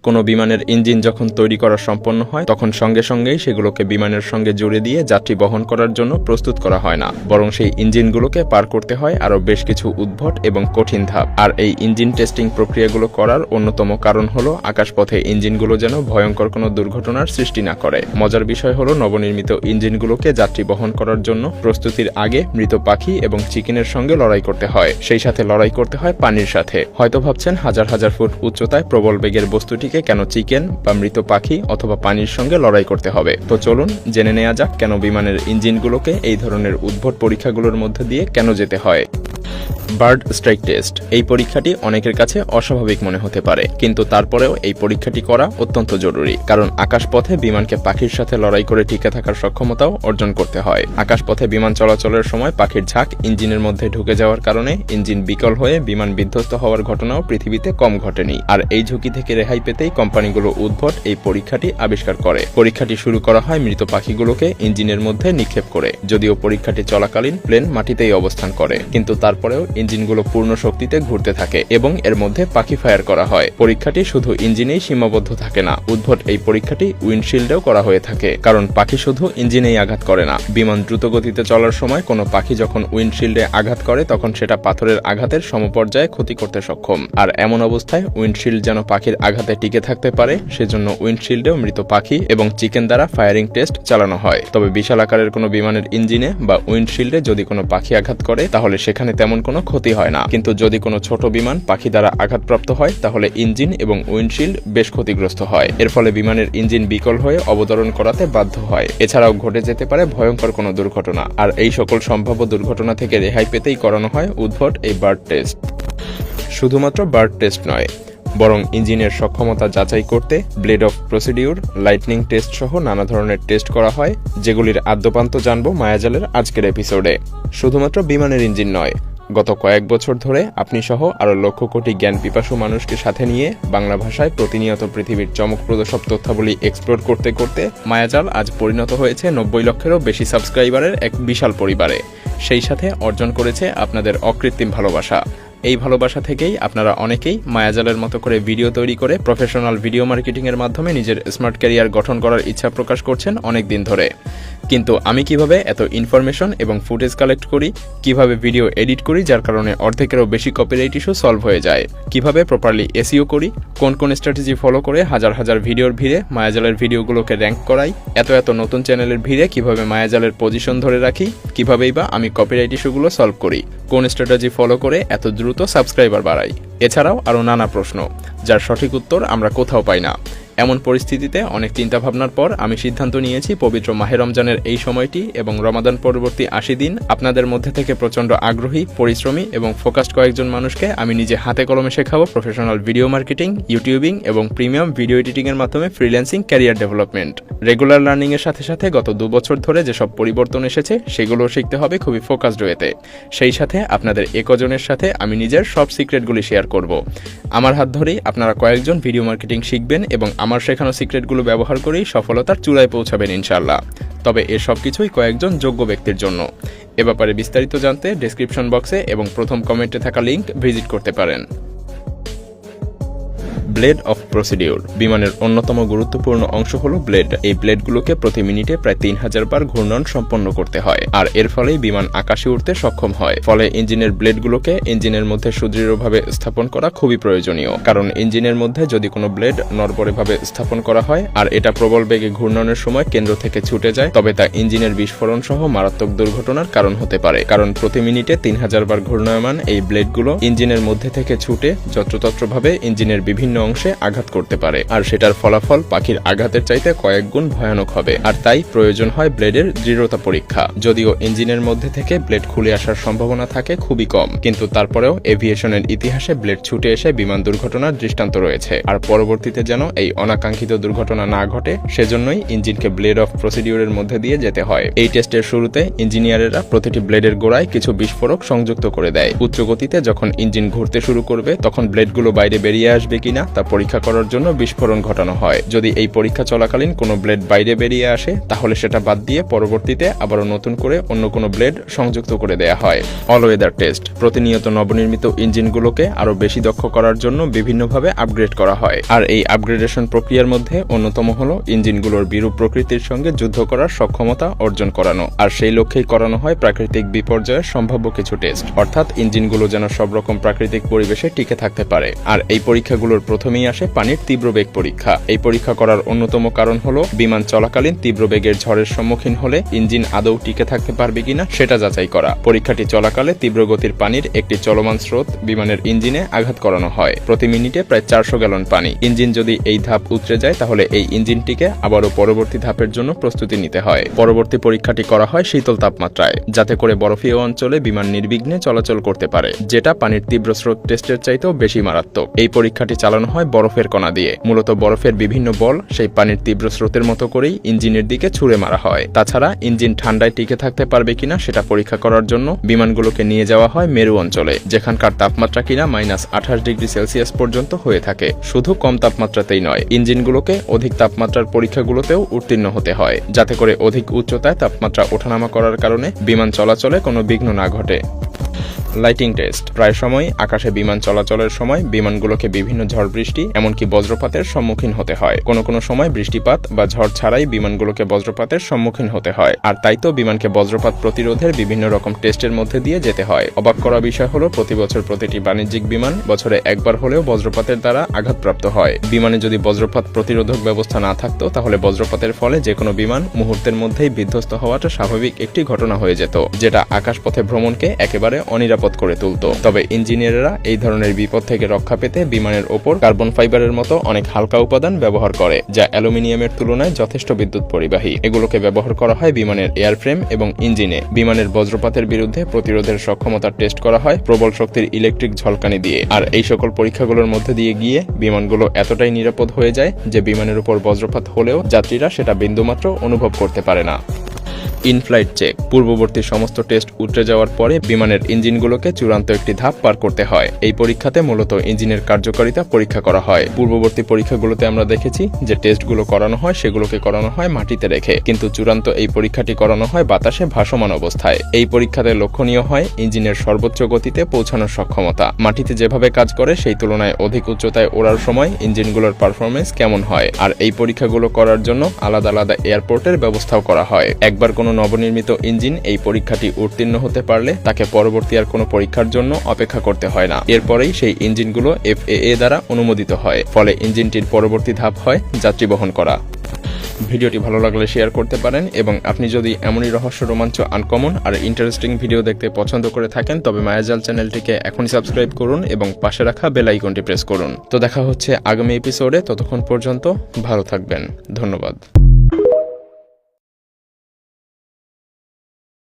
কোনো বিমানের ইঞ্জিন যখন তৈরি করা সম্পন্ন হয় তখন সঙ্গে সঙ্গেই সেগুলোকে বিমানের সঙ্গে জুড়ে দিয়ে যাত্রী বহন করার জন্য প্রস্তুত করা হয় না, বরং সেই ইঞ্জিনগুলোকে পার করতে হয় আরও বেশ কিছু উদ্ভট এবং কঠিন ধাপ। আর এই ইঞ্জিন টেস্টিং প্রক্রিয়াগুলো করার অন্যতম কারণ হলো আকাশপথে ইঞ্জিনগুলো যেন ভয়ঙ্কর কোনো দুর্ঘটনার সৃষ্টি না করে। মজার বিষয় হলো নবনির্মিত ইঞ্জিনগুলোকে যাত্রী বহন করার জন্য প্রস্তুতির আগে মৃত পাখি এবং চিকেনের সঙ্গে লড়াই করতে হয়, সেই সাথে লড়াই করতে হয় পানির সাথে। হয়তো ভাবছেন হাজার হাজার ফুট উচ্চতায় প্রবল বেগের বস্তুটিকে কেন চিকেন বা মৃত পাখি অথবা পানির সঙ্গে লড়াই করতে হবে। তো চলুন জেনে নেওয়া যাক কেন বিমানের ইঞ্জিনগুলোকে এই ধরনের উদ্ভট পরীক্ষাগুলোর মধ্যে দিয়ে কেন যেতে হয়। Bird strike test. এই পরীক্ষাটি অনেকের কাছে অস্বাভাবিক মনে হতে পারে, কিন্তু তারপরেও এই পরীক্ষাটি করা অত্যন্ত জরুরি, কারণ আকাশপথে বিমানকে পাখির সাথে লড়াই করে টিকে থাকার সক্ষমতাও অর্জন করতে হয়। আকাশপথে বিমান চলাচলের সময় পাখির ঝাঁক ইঞ্জিনের মধ্যে ঢুকে যাওয়ার কারণে ইঞ্জিন বিকল হয়ে বিমান বিধ্বস্ত হওয়ার ঘটনাও পৃথিবীতে কম ঘটেনি। আর এই ঝুঁকি থেকে রেহাই পেতেই কোম্পানিগুলো উদ্ভট এই পরীক্ষাটি আবিষ্কার করে। পরীক্ষাটি শুরু করা হয় মৃত পাখিগুলোকে ইঞ্জিনের মধ্যে নিক্ষেপ করে। যদিও পরীক্ষাটি চলাকালীন প্লেন মাটিতেই অবস্থান করে, কিন্তু তারপরেও ইঞ্জিনগুলো পূর্ণ শক্তিতে ঘুরতে থাকে এবং এর মধ্যে পাখি ফায়ার করা হয়। পরীক্ষাটি শুধু ইঞ্জিনেই সীমাবদ্ধ থাকে না, উদ্ভট এই পরীক্ষাটি উইন্ডশিল্ডেও করা হয়ে থাকে, কারণ পাখি শুধু ইঞ্জিনেই আঘাত করে না। বিমান দ্রুত গতিতে চলার সময় কোনো পাখি যখন উইন্ডশিল্ডে আঘাত করে তখন সেটা পাথরের আঘাতের সমপর্যায়ে ক্ষতি করতে সক্ষম। আর এমন অবস্থায় উইন্ডশিল্ড যেন পাখির আঘাতে টিকে থাকতে পারে, সেজন্য উইন্ডশিল্ডেও মৃত পাখি এবং চিকেন দ্বারা ফায়ারিং টেস্ট চালানো হয়। তবে বিশাল আকারের কোনো বিমানের ইঞ্জিনে বা উইন্ডশিল্ডে যদি কোনো পাখি আঘাত করে তাহলে সেখানে তেমন কোনো ক্ষতি হয় না, কিন্তু যদি কোনো ছোট বিমান পাখি দ্বারা আঘাতপ্রাপ্ত হয় তাহলে ইঞ্জিন এবং উইন্ডশিল্ড বেশ ক্ষতিগ্রস্ত হয়। এর ফলে বিমানের ইঞ্জিন বিকল হয়ে অবতরণ করাতে বাধ্য হয়। এছাড়াও ঘটে যেতে পারে ভয়ঙ্কর কোনো দুর্ঘটনা। আর এই সকল সম্ভাব্য দুর্ঘটনা থেকে রেহাই পেতেই করানো হয় উদ্ভট এই বার্ড টেস্ট। শুধুমাত্র বার্ড টেস্ট নয়, বরং ইঞ্জিনের সক্ষমতা যাচাই করতে blade of procedure, lightning test সহ নানা ধরনের টেস্ট করা হয়, যেগুলির আদ্যপান্ত জানবো মায়াজালের আজকের এপিসোডে। শুধুমাত্র বিমানের ইঞ্জিন নয়, গত কয়েক বছর ধরে আপনি সহ আরও লক্ষ কোটি জ্ঞান পিপাসু মানুষকে সাথে নিয়ে বাংলা ভাষায় প্রতিনিয়ত পৃথিবীর চমকপ্রদ সব তথ্যাবলী এক্সপ্লোর করতে করতে মায়াজাল আজ পরিণত হয়েছে 90 লক্ষেরও বেশি সাবস্ক্রাইবারের এক বিশাল পরিবারে। সেই সাথে অর্জন করেছে আপনাদের অকৃত্রিম ভালোবাসা। এই ভালোবাসা থেকেই আপনারা অনেকেই মায়াজালের মতো করে ভিডিও তৈরি করে প্রফেশনাল ভিডিও মার্কেটিংয়ের মাধ্যমে নিজের স্মার্ট ক্যারিয়ার গঠন করার ইচ্ছা প্রকাশ করছেন অনেক দিন ধরে। কিন্তু আমি কিভাবে এত ইনফরমেশন এবং ফুটেজ কালেক্ট করি, কিভাবে ভিডিও এডিট করি যার কারণে অর্ধেকেরও বেশি কপিরাইট ইস্যু সলভ হয়ে যায়, কিভাবে প্রপারলি এসইও করি, কোন কোন স্ট্র্যাটেজি ফলো করে হাজার হাজার ভিডিওর ভিড়ে মায়াজালের ভিডিওগুলোকে র্যাঙ্ক করাই, এত নতুন চ্যানেলের ভিড়ে কিভাবে মায়াজালের পজিশন ধরে রাখি, কিভাবেই বা আমি কপিরাইট ইস্যুগুলো সলভ করি, কোন স্ট্র্যাটেজি ফলো করে এত দ্রুত সাবস্ক্রাইবার বাড়াই, এছাড়াও আরও নানা প্রশ্ন যার সঠিক উত্তর আমরা কোথাও পাই না। এমন পরিস্থিতিতে অনেক চিন্তাভাবনার পর আমি সিদ্ধান্ত নিয়েছি পবিত্র মাহে রমজানের এই সময়টি এবং রমাদান পরবর্তী 80 দিন আপনাদের মধ্যে থেকে প্রচণ্ড আগ্রহী, পরিশ্রমী এবং ফোকাসড কয়েকজন মানুষকে আমি নিজে হাতে কলমে শেখাবো প্রফেশনাল ভিডিও মার্কেটিং, ইউটিউবিং এবং প্রিমিয়াম ভিডিও এডিটিংয়ের মাধ্যমে ফ্রিল্যান্সিং ক্যারিয়ার ডেভেলপমেন্ট। রেগুলার লার্নিংয়ের সাথে সাথে গত 2 বছর ধরে যেসব পরিবর্তন এসেছে সেগুলো শিখতে হবে খুবই ফোকাসড ওয়েতে। সেই সাথে আপনাদের একজনের সাথে আমি নিজের সব সিক্রেটগুলি শেয়ার করব। আমার হাত ধরেই আপনারা কয়েকজন ভিডিও মার্কেটিং শিখবেন এবং আমার শেখানো সিক্রেটগুলো ব্যবহার করেই সফলতার চূড়ায় পৌঁছাবেন ইনশাআল্লাহ। তবে এর সব কিছুই কয়েকজন যোগ্য ব্যক্তির জন্য। এ ব্যাপারে বিস্তারিত জানতে ডেসক্রিপশন বক্সে এবং প্রথম কমেন্টে থাকা লিঙ্ক ভিজিট করতে পারেন। Blade of procedure. বিমানের অন্যতম গুরুত্বপূর্ণ অংশ হলো ব্লেড। এই ব্লেডগুলোকে প্রতি মিনিটে প্রায় 3000 বার ঘূর্ণন সম্পন্ন করতে হয়, আর এর ফলেই বিমান আকাশে উঠতে সক্ষম হয়। ফলে ইঞ্জিনের ব্লেডগুলোকে ইঞ্জিনের মধ্যে সুদৃঢ়ভাবে স্থাপন করা খুবই প্রয়োজনীয়, কারণ ইঞ্জিনের মধ্যে যদি কোনো ব্লেড নড়বড়েভাবে স্থাপন করা হয় আর এটা প্রবল বেগে ঘূর্ণনের সময় কেন্দ্র থেকে ছুটে যায়, তবে তা ইঞ্জিনের বিস্ফোরণ সহ মারাত্মক দুর্ঘটনার কারণ হতে পারে। কারণ প্রতি মিনিটে 3000 বার ঘূর্ণায়মান এই ব্লেডগুলো ইঞ্জিনের মধ্যে থেকে ছুটে যত্রতত্রভাবে ইঞ্জিনের বিভিন্ন অংশে আঘাত করতে পারে, আর সেটার ফলাফল পাখির আঘাতের চাইতে কয়েক গুণ ভয়ানক হবে। আর তাই প্রয়োজন হয় ব্লেডের দৃঢ়তা পরীক্ষা। যদিও ইঞ্জিনের মধ্যে থেকে ব্লেড খুলে আসার সম্ভাবনা থাকে খুবই কম, কিন্তু তারপরেও এভিয়েশনের ইতিহাসে ব্লেড ছুটে এসে বিমান দুর্ঘটনার দৃষ্টান্ত রয়েছে। আর পরবর্তীতে যেন এই অনাকাঙ্ক্ষিত দুর্ঘটনা না ঘটে সেজন্যই ইঞ্জিনকে ব্লেড অফ প্রসিডিউরের মধ্যে দিয়ে যেতে হয়। এই টেস্টের শুরুতে ইঞ্জিনিয়ারেরা প্রতিটি ব্লেডের গোড়ায় কিছু বিস্ফোরক সংযুক্ত করে দেয়। উচ্চ গতিতে যখন ইঞ্জিন ঘুরতে শুরু করবে তখন ব্লেডগুলো বাইরে বেরিয়ে আসবে কিনা তা পরীক্ষা করার জন্য বিস্ফোরণ ঘটানো হয়। যদি এই পরীক্ষা চলাকালীন কোনো ব্লেড বাইরে বেরিয়ে আসে তাহলে সেটা বাদ দিয়ে পরবর্তীতে আবারও নতুন করে অন্য কোনো ব্লেড সংযুক্ত করে দেয়া হয়। অল ওয়েদার টেস্ট প্রতিনিয়ত নবনির্মিত ইঞ্জিনগুলোকে আরও বেশি দক্ষ করার জন্য বিভিন্নভাবে আপগ্রেড করা হয়। আর এই আপগ্রেডেশন প্রক্রিয়ার মধ্যে অন্যতম হলো ইঞ্জিনগুলোর বিরূপ প্রকৃতির সঙ্গে যুদ্ধ করার সক্ষমতা অর্জন করানো। আর সেই লক্ষ্যেই করানো হয় প্রাকৃতিক বিপর্যয়ের সম্ভাব্য কিছু টেস্ট, অর্থাৎ ইঞ্জিনগুলো যেন সব রকম প্রাকৃতিক পরিবেশে টিকে থাকতে পারে। আর এই পরীক্ষাগুলোর প্রথমেই আসে পানির তীব্র বেগ পরীক্ষা। এই পরীক্ষা করার অন্যতম কারণ হলো বিমান চলাকালীন তীব্র বেগের ঝড়ের সম্মুখীন হলে ইঞ্জিন আদৌ টিকে থাকতে পারবে কিনা সেটা যাচাই করা। পরীক্ষাটি চলাকালে তীব্র গতির পানির একটি চলমান স্রোত বিমানের ইঞ্জিনে আঘাত করানো হয়। প্রতি মিনিটে প্রায় 400 গ্যালন পানি। ইঞ্জিন যদি এই ধাপ উতরে যায় তাহলে এই ইঞ্জিনটিকে আবারও পরবর্তী ধাপের জন্য প্রস্তুতি নিতে হয়। পরবর্তী পরীক্ষাটি করা হয় শীতল তাপমাত্রায়, যাতে করে বরফীয় অঞ্চলে বিমান নির্বিঘ্নে চলাচল করতে পারে, যেটা পানির তীব্র স্রোত টেস্টের চাইতেও বেশি মারাত্মক। এই পরীক্ষাটি চালানো হয় বরফের কণা দিয়ে। মূলত বরফের বিভিন্ন বল সেই পানির তীব্র স্রোতের মতো করেই ইঞ্জিনের দিকে ছুড়ে মারা হয়। তাছাড়া ইঞ্জিন ঠান্ডায় টিকে থাকতে পারবে কিনা সেটা পরীক্ষা করার জন্য বিমানগুলোকে নিয়ে যাওয়া হয় মেরু অঞ্চলে, যেখানকার তাপমাত্রা কিনা -28 ডিগ্রি সেলসিয়াস পর্যন্ত হয়ে থাকে। শুধু কম তাপমাত্রাতেই নয়, ইঞ্জিনগুলোকে অধিক তাপমাত্রার পরীক্ষাগুলোতেও উত্তীর্ণ হতে হয়, যাতে করে অধিক উচ্চতায় তাপমাত্রা ওঠানামা করার কারণে বিমান চলাচলে কোনো বিঘ্ন না ঘটে। লাইটিং টেস্ট প্রায় সময় আকাশে বিমান চলাচলের সময় বিমানগুলোকে বিভিন্ন ঝড় বৃষ্টি এমনকি বজ্রপাতের সম্মুখীন হতে হয়। কোনো সময় বৃষ্টিপাত বা ঝড় ছাড়াই বিমানগুলোকে বজ্রপাতের সম্মুখীন হতে হয়। আর তাই তো বিমানকে বজ্রপাত প্রতিরোধের বিভিন্ন রকম টেস্টের মধ্যে দিয়ে যেতে হয়। অবাক করা বিষয় হলো প্রতি বছর প্রতিটি বাণিজ্যিক বিমান বছরে একবার হলেও বজ্রপাতের দ্বারা আঘাতপ্রাপ্ত হয়। বিমানে যদি বজ্রপাত প্রতিরোধক ব্যবস্থা না থাকতো তাহলে বজ্রপাতের ফলে যে কোনো বিমান মুহূর্তের মধ্যেই বিধ্বস্ত হওয়াটা স্বাভাবিক একটি ঘটনা হয়ে যেত, যেটা আকাশপথে ভ্রমণকে একেবারে অনিরাপদ করে তুলত। তবে ইঞ্জিনিয়াররা এই ধরনের বিপদ থেকে রক্ষা পেতে বিমানের ওপর কার্বন ফাইবারের মতো অনেক হালকা উপাদান ব্যবহার করে, যা অ্যালুমিনিয়ামের তুলনায় যথেষ্ট বিদ্যুৎ পরিবাহী। এগুলোকে ব্যবহার করা হয় বিমানের এয়ারফ্রেম এবং ইঞ্জিনে। বিমানের বজ্রপাতের বিরুদ্ধে প্রতিরোধের সক্ষমতার টেস্ট করা হয় প্রবল শক্তির ইলেকট্রিক ঝলকানি দিয়ে। আর এই সকল পরীক্ষাগুলোর মধ্যে দিয়ে গিয়ে বিমানগুলো এতটাই নিরাপদ হয়ে যায় যে বিমানের উপর বজ্রপাত হলেও যাত্রীরা সেটা বিন্দুমাত্র অনুভব করতে পারে না। ইনফ্লাইট চেক পূর্ববর্তী সমস্ত টেস্ট উতরে যাওয়ার পরে বিমানের ইঞ্জিনগুলোকে চূড়ান্ত একটি ধাপ পার করতে হয়। এই পরীক্ষাতে মূলত ইঞ্জিনের কার্যকারিতা পরীক্ষা করা হয়। পূর্ববর্তী পরীক্ষাগুলোতে আমরা দেখেছি যে টেস্টগুলো করানো হয় সেগুলোকে করানো হয় মাটিতে রেখে, কিন্তু চূড়ান্ত এই পরীক্ষাটি করানো হয় বাতাসে ভাসমান অবস্থায়। এই পরীক্ষাতে লক্ষণীয় হয় ইঞ্জিনের সর্বোচ্চ গতিতে পৌঁছানোর সক্ষমতা। মাটিতে যেভাবে কাজ করে সেই তুলনায় অধিক উচ্চতায় ওড়ার সময় ইঞ্জিনগুলোর পারফরমেন্স কেমন হয়। আর এই পরীক্ষাগুলো করার জন্য আলাদা আলাদা এয়ারপোর্টের ব্যবস্থাও করা হয়। একবার কোনো নবনির্মিত ইঞ্জিন এই পরীক্ষাটি উত্তীর্ণ হতে পারলে তাকে পরবর্তী আর কোনো পরীক্ষার জন্য অপেক্ষা করতে হয় না। এরপরেই সেই ইঞ্জিনগুলো FAA দ্বারা অনুমোদিত হয়। ফলে ইঞ্জিনটির পরবর্তী ধাপ হয় যাত্রী বহন করা। ভিডিওটি ভালো লাগলে শেয়ার করতে পারেন, এবং আপনি যদি এমনই রহস্য, রোমাঞ্চ, আনকমন আর ইন্টারেস্টিং ভিডিও দেখতে পছন্দ করে থাকেন তবে মায়াজাল চ্যানেলটিকে এখনই সাবস্ক্রাইব করুন এবং পাশে রাখা বেল আইকনটি প্রেস করুন। তো দেখা হচ্ছে আগামী এপিসোডে। ততক্ষণ পর্যন্ত ভালো থাকবেন। ধন্যবাদ।